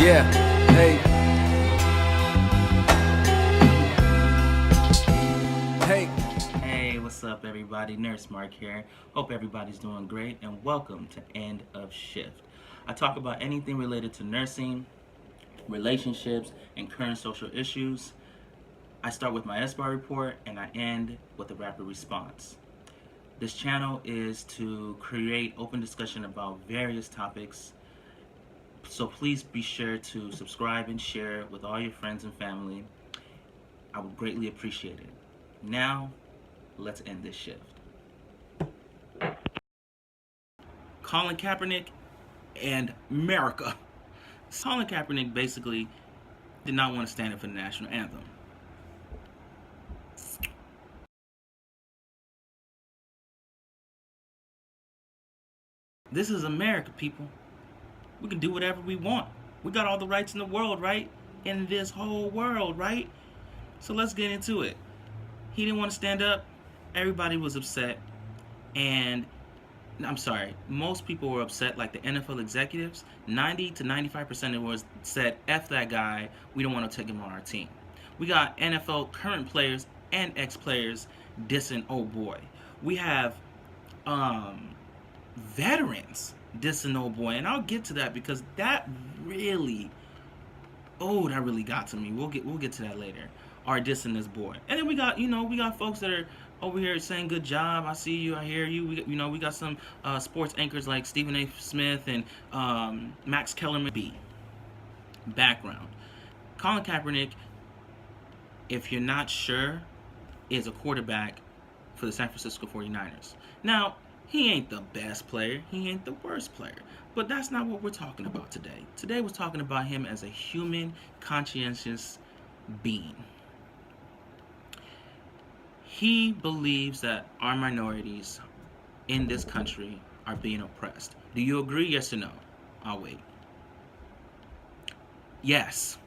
Yeah, hey, hey. Hey, what's up, everybody? Nurse Mark here. Hope everybody's doing great, and welcome to End of Shift. I talk about anything related to nursing, relationships, and current social issues. I start with my SBAR report, and I end with a rapid response. This channel is to create open discussion about various topics, so please be sure to subscribe and share with all your friends and family. I would greatly appreciate it. Now, let's end this shift. Colin Kaepernick and America. Colin Kaepernick basically did not want to stand up for the national anthem. This is America, people. We can do whatever we want. We got all the rights in the world, right? In this whole world, right? So let's get into it. He didn't want to stand up. Everybody was upset. And I'm sorry, most people were upset, like the NFL executives. 90 to 95% of them said, F that guy, we don't want to take him on our team. We got NFL current players and ex-players dissing old boy. We have veterans dissing old boy, and I'll get to that because that really, that really got to me. We'll get to that later. Are dissing this boy, and then we got folks that are over here saying good job. I see you, I hear you. We got some sports anchors like Stephen A. Smith and Max Kellerman. Background: Colin Kaepernick, if you're not sure, is a quarterback for the San Francisco 49ers. Now, he ain't the best player, he ain't the worst player, but that's not what we're talking about today. Today we're talking about him as a human, conscientious being. He believes that our minorities in this country are being oppressed. Do you agree? Yes or no? I'll wait. Yes.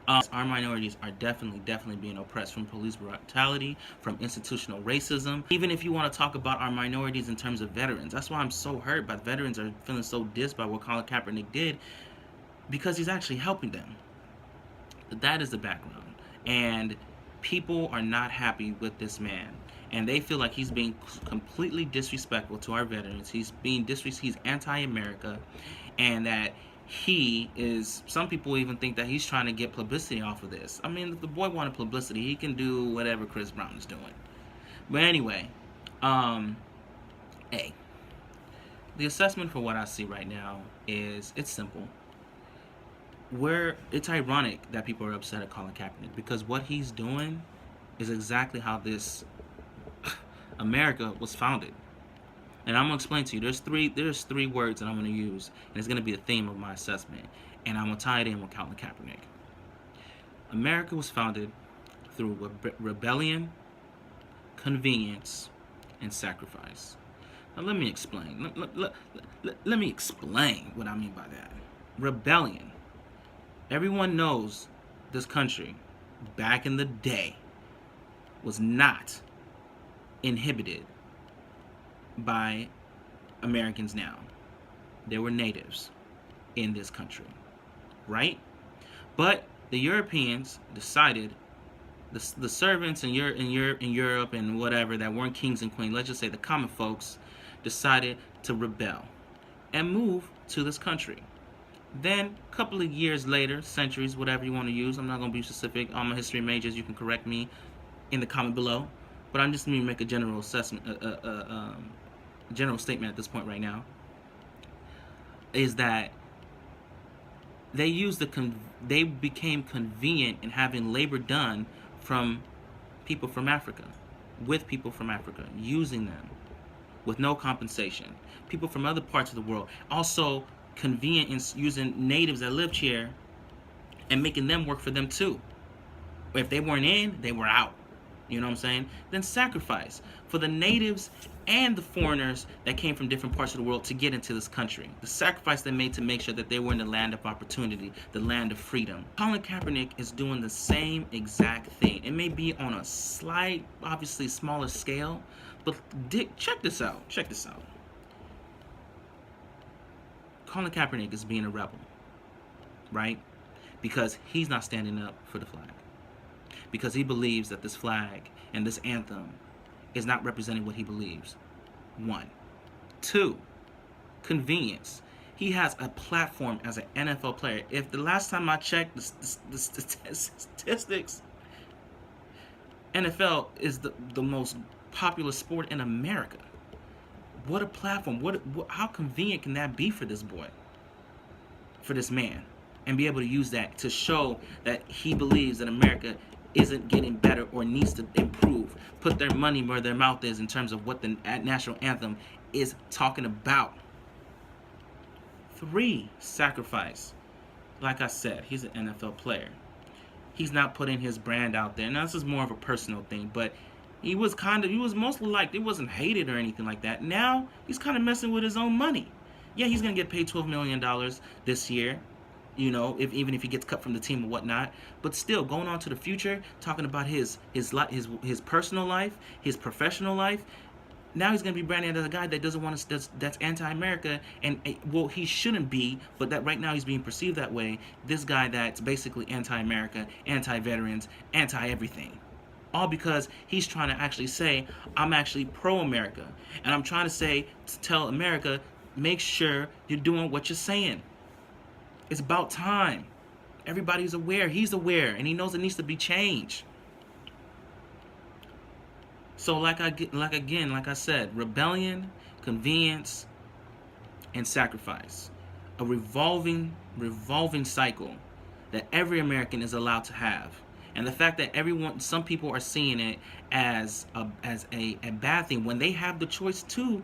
Our minorities are definitely being oppressed from police brutality, from institutional racism. Even if you want to talk about our minorities in terms of veterans, that's why I'm so hurt by veterans are feeling so dissed by what Colin Kaepernick did, because he's actually helping them. But that is the background. And people are not happy with this man. And they feel like he's being completely disrespectful to our veterans. He's anti-America, and that he is, some people even think that he's trying to get publicity off of this. I mean, if the boy wanted publicity, he can do whatever Chris Brown is doing. But anyway, the assessment for what I see right now is, it's simple. It's ironic that people are upset at Colin Kaepernick, because what he's doing is exactly how this America was founded. And I'm gonna explain to you. There's three words that I'm gonna use, and it's gonna be the theme of my assessment. And I'm gonna tie it in with Colin Kaepernick. America was founded through rebellion, convenience, and sacrifice. Now let me explain. Let me explain what I mean by that. Rebellion. Everyone knows this country, back in the day, was not inhibited by Americans now. There were natives in this country, right? But the Europeans decided, the servants in Europe and whatever that weren't kings and queens, let's just say the common folks, decided to rebel and move to this country. Then, a couple of years later, centuries, whatever you want to use, I'm not going to be specific. All my history majors, you can correct me in the comment below. But I'm just going to make a general assessment, general statement at this point right now, is that they became convenient in having labor done from people from Africa, with people from Africa, using them with no compensation. People from other parts of the world also convenient in using natives that lived here and making them work for them too. If they weren't in, they were out. You know what I'm saying? Then sacrifice for the natives and the foreigners that came from different parts of the world to get into this country. The sacrifice they made to make sure that they were in the land of opportunity, the land of freedom. Colin Kaepernick is doing the same exact thing. It may be on a slight, obviously smaller scale, but check this out. Check this out. Colin Kaepernick is being a rebel. right? Because he's not standing up for the flag. Because he believes that this flag and this anthem is not representing what he believes. One. Two, convenience. He has a platform as an NFL player. If the last time I checked the statistics, NFL is the most popular sport in America. What a platform. How convenient can that be for this boy? For this man? And be able to use that to show that he believes that America isn't getting better or needs to improve. Put their money where their mouth is in terms of what the national anthem is talking about. 3, sacrifice. Like I said, he's an NFL player. He's not putting his brand out there. Now, this is more of a personal thing, but he was mostly liked. It wasn't hated or anything like that. Now, he's kind of messing with his own money. Yeah, he's going to get paid $12 million this year, even if he gets cut from the team or whatnot. But still, going on to the future, talking about his personal life, his professional life. Now he's going to be branded as a guy that doesn't want to, that's anti-America, and well, he shouldn't be, but that right now he's being perceived that way. This guy that's basically anti-America, anti-veterans, anti-everything. All because he's trying to actually say, I'm actually pro-America. And I'm trying to tell America, make sure you're doing what you're saying. It's about time. Everybody's aware. He's aware, and he knows it needs to be changed. So like I said, rebellion, convenience, and sacrifice. A revolving cycle that every American is allowed to have. And the fact that some people are seeing it as a bad thing when they have the choice to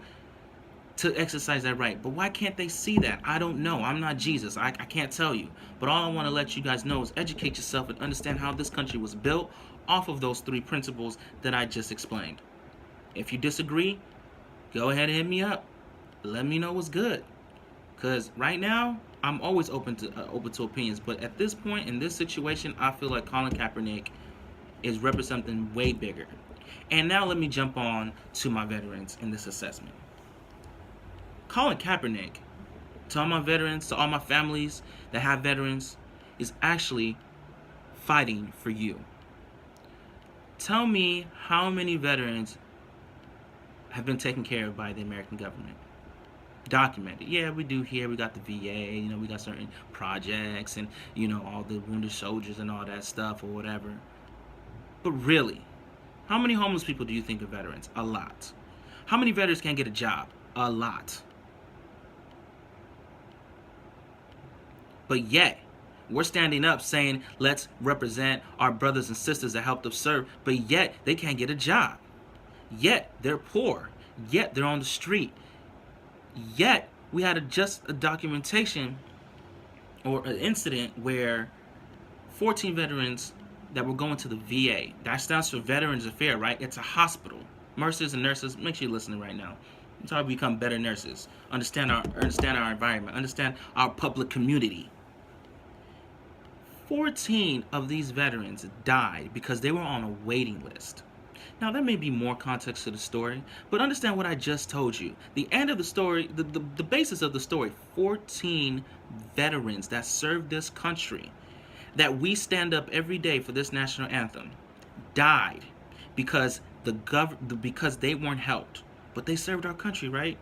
exercise that right. But why can't they see that? I don't know. I'm not Jesus. I can't tell you. But all I want to let you guys know is educate yourself and understand how this country was built off of those 3 principles that I just explained. If you disagree, go ahead and hit me up. Let me know what's good. Because right now, I'm always open to opinions. But at this point, in this situation, I feel like Colin Kaepernick is representing way bigger. And now let me jump on to my veterans in this assessment. Colin Kaepernick, to all my veterans, to all my families that have veterans, is actually fighting for you. Tell me how many veterans have been taken care of by the American government. Documented. Yeah, we do here. We got the VA, we got certain projects and, all the wounded soldiers and all that stuff or whatever. But really, how many homeless people do you think are veterans? A lot. How many veterans can't get a job? A lot. But yet, we're standing up saying, let's represent our brothers and sisters that helped us serve, but yet they can't get a job. Yet they're poor. Yet they're on the street. Yet we had just a documentation or an incident where 14 veterans that were going to the VA. That stands for Veterans Affairs, right? It's a hospital. Nurses and nurses, make sure you're listening right now. It's how we become better nurses. Understand our environment. Understand our public community. 14 of these veterans died because they were on a waiting list. Now, there may be more context to the story, but understand what I just told you. The end of the story, the basis of the story, 14 veterans that served this country, that we stand up every day for this national anthem, died because because they weren't helped. But they served our country, right?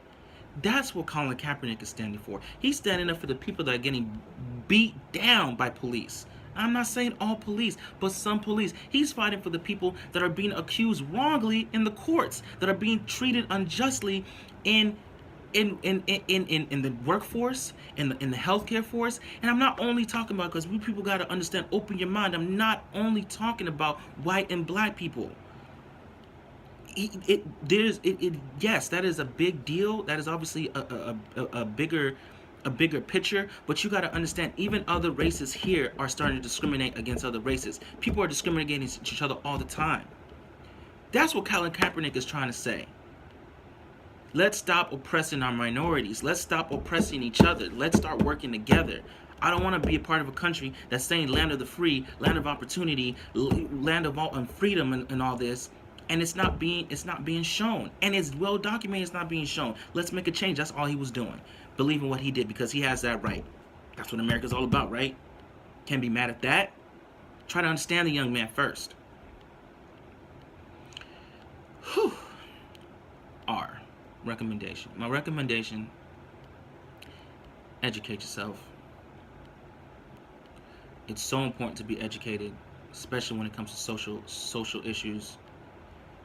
That's what Colin Kaepernick is standing for. He's standing up for the people that are getting beat down by police. I'm not saying all police, but some police. He's fighting for the people that are being accused wrongly in the courts, that are being treated unjustly in the workforce, in the healthcare force. And I'm not only talking about, because we people got to understand, open your mind. I'm not only talking about white and black people. Yes, that is a big deal. That is obviously a bigger picture, but you got to understand, even other races here are starting to discriminate against other races. People are discriminating against each other all the time. That's what Colin Kaepernick is trying to say. Let's stop oppressing our minorities. Let's stop oppressing each other. Let's start working together. I don't want to be a part of a country that's saying land of the free, land of opportunity, land of all and freedom and all this. And it's not being shown. And it's well documented it's not being shown. Let's make a change. That's all he was doing. Believe in what he did because he has that right. That's what America's all about, right? can be mad at that. Try to understand the young man first. Whew. R. Recommendation. My recommendation, educate yourself. It's so important to be educated, especially when it comes to social issues,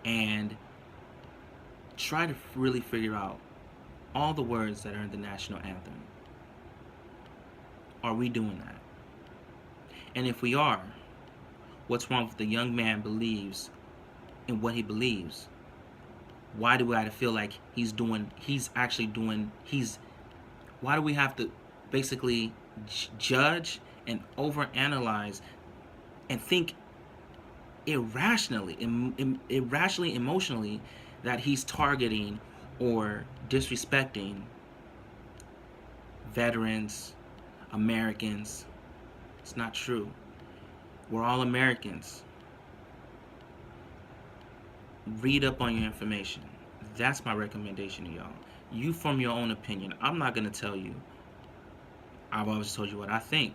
and try to really figure out all the words that are in the national anthem. Are we doing that? And if we are, what's wrong with the young man believes in what he believes? Why do we have to feel like why do we have to basically judge and overanalyze and think irrationally, emotionally, that he's targeting or disrespecting veterans, Americans? It's not true. We're all Americans. Read up on your information. That's my recommendation to y'all. You form your own opinion. I'm not going to tell you. I've always told you what I think.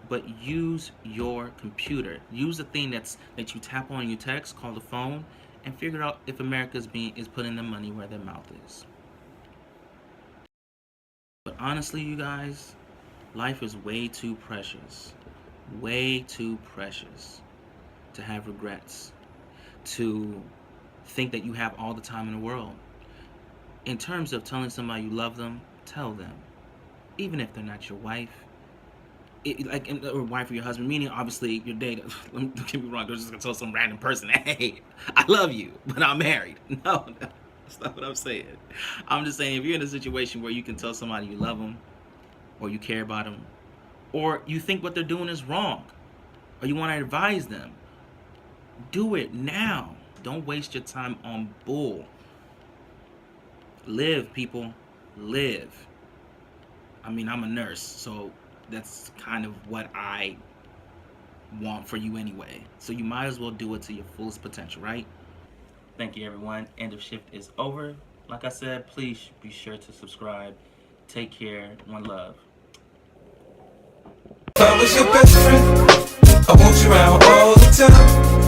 But use your computer. Use the thing that you tap on, you text, call the phone, and figure out if America is putting their money where their mouth is. But honestly, you guys, life is way too precious. Way too precious to have regrets. To think that you have all the time in the world. In terms of telling somebody you love them, tell them. Even if they're not your wife. Or wife or your husband, meaning obviously your date. Don't get me wrong, they're just gonna tell some random person, hey, I love you, but I'm married. No, that's not what I'm saying. I'm just saying, if you're in a situation where you can tell somebody you love them, or you care about them, or you think what they're doing is wrong, or you want to advise them, do it now. Don't waste your time on bull. Live, people. Live. I mean, I'm a nurse, so that's kind of what I want for you anyway. So you might as well do it to your fullest potential, right? Thank you, everyone. End of shift is over. Like I said, please be sure to subscribe. Take care. One love. If I was your best friend, I want you around all the time.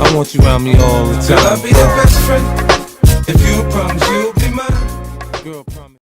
I want you around me all the time. Girl, I'll be the best friend. If you promise you'll be mine. Girl.